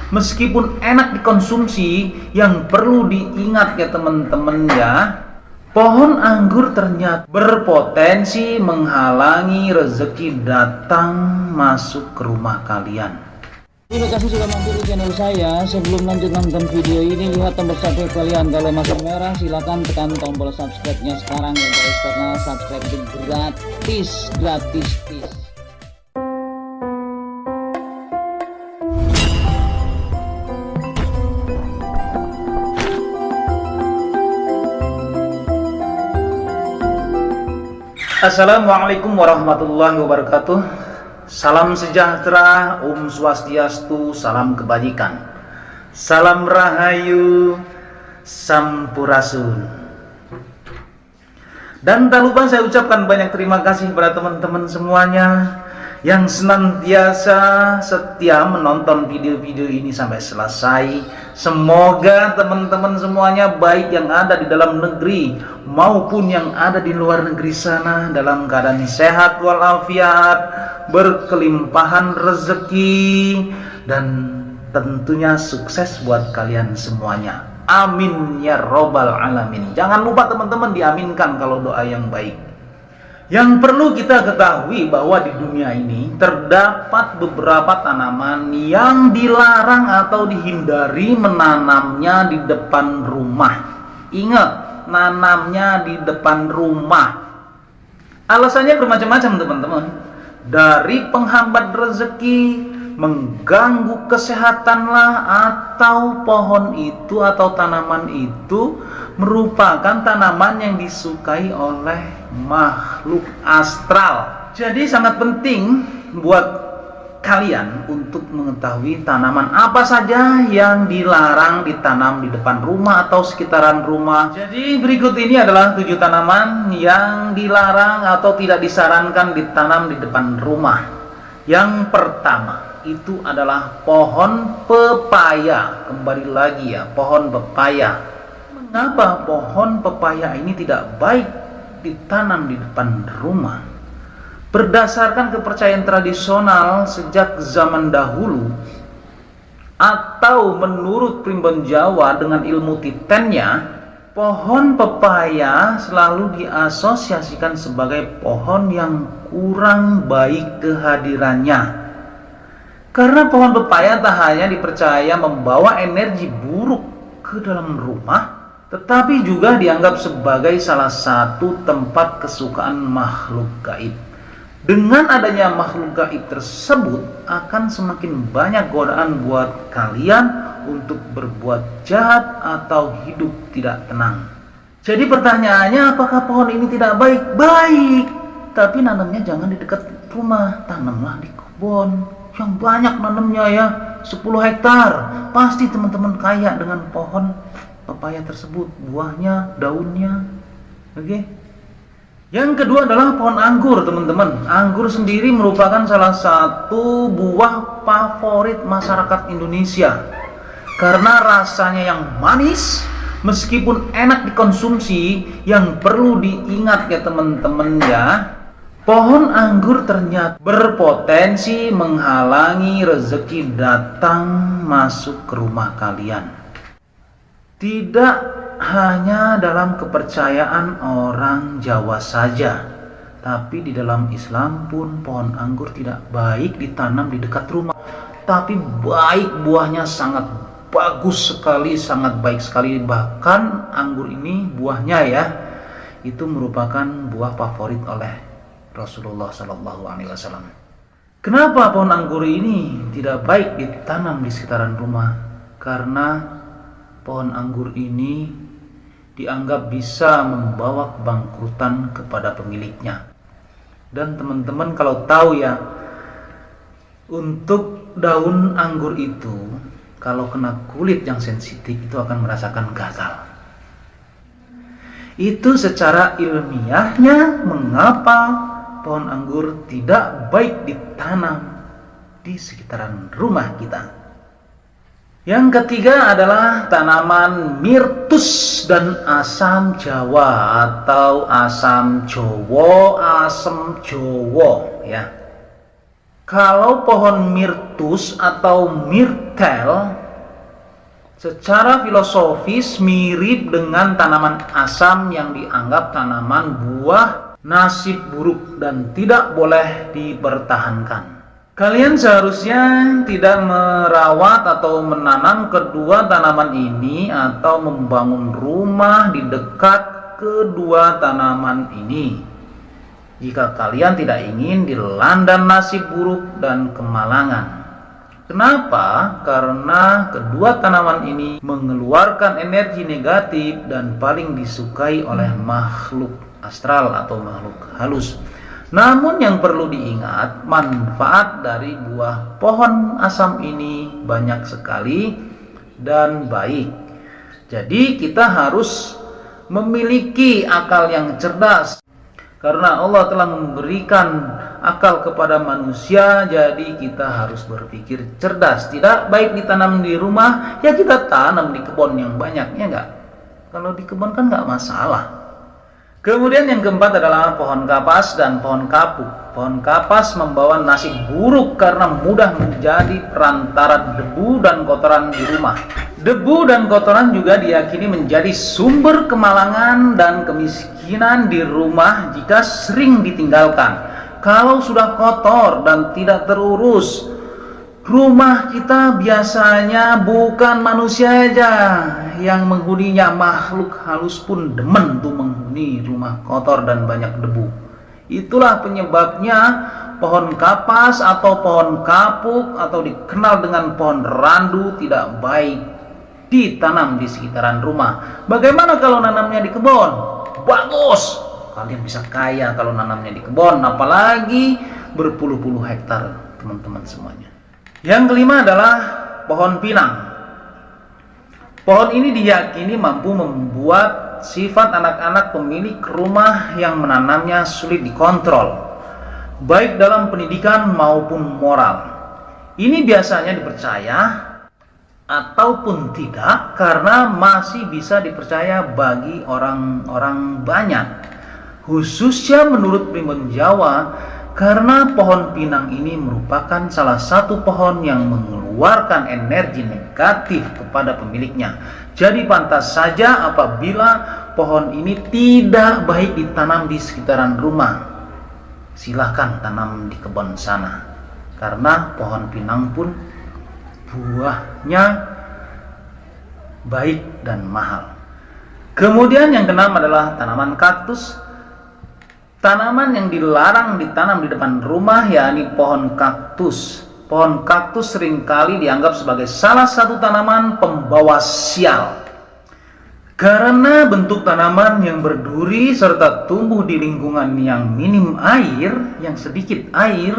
meskipun enak dikonsumsi, yang perlu diingat ya teman-teman ya, pohon anggur ternyata berpotensi menghalangi rezeki datang masuk ke rumah kalian. Terima kasih sudah mampir di channel saya. Sebelum lanjut nonton video ini, lihat tombol subscribe kalian. Kalau masih merah, silahkan tekan tombol subscribe-nya sekarang ya guys, karena subscribe itu gratis. Assalamualaikum warahmatullahi wabarakatuh. Salam sejahtera, Om Swastiastu, salam kebajikan, salam rahayu, sampurasun. Dan tak lupa saya ucapkan banyak terima kasih kepada teman-teman semuanya yang senantiasa setia menonton video-video ini sampai selesai. Semoga teman-teman semuanya, baik yang ada di dalam negeri maupun yang ada di luar negeri sana, dalam keadaan sehat walafiat, berkelimpahan rezeki, dan tentunya sukses buat kalian semuanya. Amin ya robbal alamin. Jangan lupa teman-teman diaminkan kalau doa yang baik. Yang perlu kita ketahui bahwa di dunia ini terdapat beberapa tanaman yang dilarang atau dihindari menanamnya di depan rumah. Ingat, nanamnya di depan rumah. Alasannya bermacam-macam teman-teman. Dari penghambat rezeki, mengganggu kesehatan lah, atau pohon itu atau tanaman itu merupakan tanaman yang disukai oleh makhluk astral. Jadi sangat penting buat kalian untuk mengetahui tanaman apa saja yang dilarang ditanam di depan rumah atau sekitaran rumah. Jadi berikut ini adalah 7 tanaman yang dilarang atau tidak disarankan ditanam di depan rumah. Yang pertama itu adalah pohon pepaya. Kembali lagi ya, pohon pepaya. Mengapa pohon pepaya ini tidak baik ditanam di depan rumah? Berdasarkan kepercayaan tradisional sejak zaman dahulu, atau menurut primbon Jawa dengan ilmu titennya, pohon pepaya selalu diasosiasikan sebagai pohon yang kurang baik kehadirannya. Karena pohon pepaya tak hanya dipercaya membawa energi buruk ke dalam rumah, tetapi juga dianggap sebagai salah satu tempat kesukaan makhluk gaib. Dengan adanya makhluk gaib tersebut, akan semakin banyak godaan buat kalian untuk berbuat jahat atau hidup tidak tenang. Jadi pertanyaannya, apakah pohon ini tidak baik? Baik, tapi nanamnya jangan di dekat rumah, tanamlah di kebun yang banyak nanamnya ya, 10 hektar. Pasti teman-teman kaya dengan pohon pepaya tersebut, buahnya, daunnya. Oke. Yang kedua adalah pohon anggur, teman-teman. Anggur sendiri merupakan salah satu buah favorit masyarakat Indonesia karena rasanya yang manis, meskipun enak dikonsumsi. Yang perlu diingat ya teman-teman ya, pohon anggur ternyata berpotensi menghalangi rezeki datang masuk ke rumah kalian. Tidak hanya dalam kepercayaan orang Jawa saja, tapi di dalam Islam pun pohon anggur tidak baik ditanam di dekat rumah. Tapi baik, buahnya sangat bagus sekali, sangat baik sekali. Bahkan anggur ini buahnya ya, itu merupakan buah favorit oleh Rasulullah SAW. Kenapa pohon anggur ini tidak baik ditanam di sekitaran rumah? Karena pohon anggur ini dianggap bisa membawa kebangkrutan kepada pemiliknya. Dan teman-teman kalau tahu ya, untuk daun anggur itu kalau kena kulit yang sensitif itu akan merasakan gatal. Itu secara ilmiahnya mengapa pohon anggur tidak baik ditanam di sekitaran rumah kita. Yang ketiga adalah tanaman mirtus dan asam Jawa atau asam Jowo, asam Jowo ya. Kalau pohon mirtus atau myrtle secara filosofis mirip dengan tanaman asam yang dianggap tanaman buah nasib buruk dan tidak boleh dipertahankan. Kalian seharusnya tidak merawat atau menanam kedua tanaman ini atau membangun rumah di dekat kedua tanaman ini jika kalian tidak ingin dilanda nasib buruk dan kemalangan. Kenapa? Karena kedua tanaman ini mengeluarkan energi negatif dan paling disukai oleh makhluk astral atau makhluk halus. Namun yang perlu diingat, manfaat dari buah pohon asam ini banyak sekali dan baik. Jadi kita harus memiliki akal yang cerdas. Karena Allah telah memberikan akal kepada manusia, jadi kita harus berpikir cerdas. Tidak baik ditanam di rumah, ya kita tanam di kebun yang banyak, ya enggak? Kalau di kebun kan enggak masalah. Kemudian yang keempat adalah pohon kapas dan pohon kapuk. Pohon kapas membawa nasib buruk karena mudah menjadi perantara debu dan kotoran di rumah. Debu dan kotoran juga diyakini menjadi sumber kemalangan dan kemiskinan di rumah jika sering ditinggalkan. Kalau sudah kotor dan tidak terurus, rumah kita biasanya bukan manusia aja yang menghuninya, makhluk halus pun demen tuh menghuni rumah kotor dan banyak debu. Itulah penyebabnya pohon kapas atau pohon kapuk atau dikenal dengan pohon randu tidak baik ditanam di sekitaran rumah. Bagaimana kalau nanamnya di kebun? Bagus! Kalian bisa kaya kalau nanamnya di kebun, apalagi berpuluh-puluh hektar, teman-teman semuanya. Yang kelima adalah pohon pinang. Pohon ini diyakini mampu membuat sifat anak-anak pemilik rumah yang menanamnya sulit dikontrol, baik dalam pendidikan maupun moral. Ini biasanya dipercaya ataupun tidak karena masih bisa dipercaya bagi orang-orang banyak, khususnya menurut primbon Jawa, karena pohon pinang ini merupakan salah satu pohon yang mengeluarkan energi negatif kepada pemiliknya. Jadi pantas saja apabila pohon ini tidak baik ditanam di sekitaran rumah. Silahkan tanam di kebun sana, karena pohon pinang pun buahnya baik dan mahal. Kemudian yang keenam adalah tanaman kaktus. Tanaman yang dilarang ditanam di depan rumah yakni pohon kaktus. Pohon kaktus seringkali dianggap sebagai salah satu tanaman pembawa sial. Karena bentuk tanaman yang berduri serta tumbuh di lingkungan yang minim air, yang sedikit air,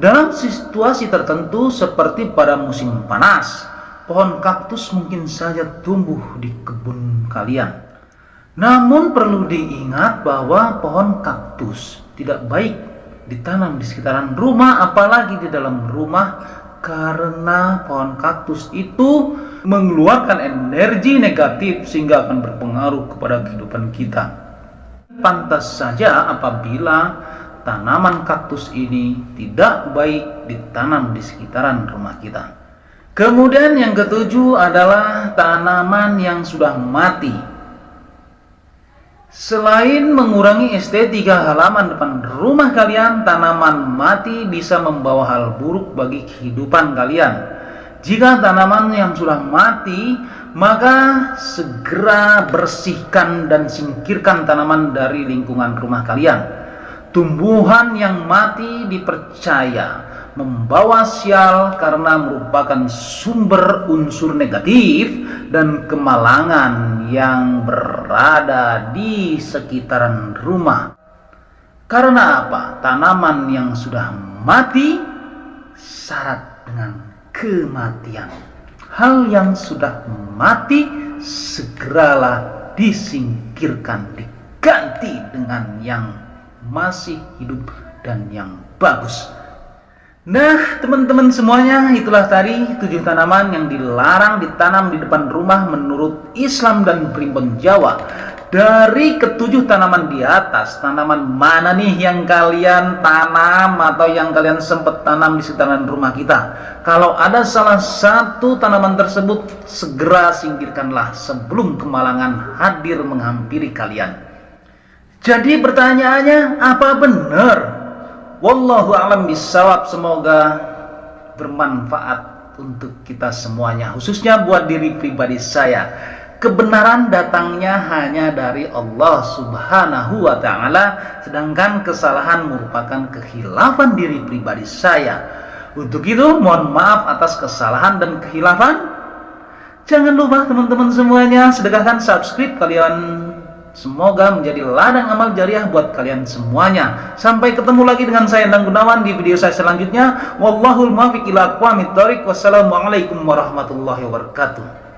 dalam situasi tertentu seperti pada musim panas, pohon kaktus mungkin saja tumbuh di kebun kalian. Namun perlu diingat bahwa pohon kaktus tidak baik ditanam di sekitaran rumah, apalagi di dalam rumah, karena pohon kaktus itu mengeluarkan energi negatif sehingga akan berpengaruh kepada kehidupan kita. Pantas saja apabila tanaman kaktus ini tidak baik ditanam di sekitaran rumah kita. Kemudian yang ketujuh adalah tanaman yang sudah mati. Selain mengurangi estetika halaman depan rumah kalian, tanaman mati bisa membawa hal buruk bagi kehidupan kalian. Jika tanaman yang sudah mati, maka segera bersihkan dan singkirkan tanaman dari lingkungan rumah kalian. Tumbuhan yang mati dipercaya membawa sial karena merupakan sumber unsur negatif dan kemalangan yang berada di sekitaran rumah. Karena apa? Tanaman yang sudah mati syarat dengan kematian. Hal yang sudah mati segeralah disingkirkan, diganti dengan yang masih hidup dan yang bagus. Nah, teman-teman semuanya, itulah tadi 7 tanaman yang dilarang ditanam di depan rumah menurut Islam dan primbon Jawa. dari ketujuh tanaman di atas, tanaman mana nih yang kalian tanam atau yang kalian sempat tanam di sekitaran rumah kita? Kalau ada salah satu tanaman tersebut, segera singkirkanlah sebelum kemalangan hadir menghampiri kalian. Jadi pertanyaannya, apa benar? Wallahu a'lam bishawab. Semoga bermanfaat untuk kita semuanya, khususnya buat diri pribadi saya. Kebenaran datangnya hanya dari Allah Subhanahu wa ta'ala, sedangkan kesalahan merupakan kekhilafan diri pribadi saya. Untuk itu mohon maaf atas kesalahan dan kekhilafan. Jangan lupa teman-teman semuanya sedekahkan subscribe kalian, semoga menjadi ladang amal jariah buat kalian semuanya. Sampai ketemu lagi dengan saya Endang Gunawan di video saya selanjutnya. Wallahul muwaffiq ila aqwamit thoriq. Wassalamualaikum warahmatullahi wabarakatuh.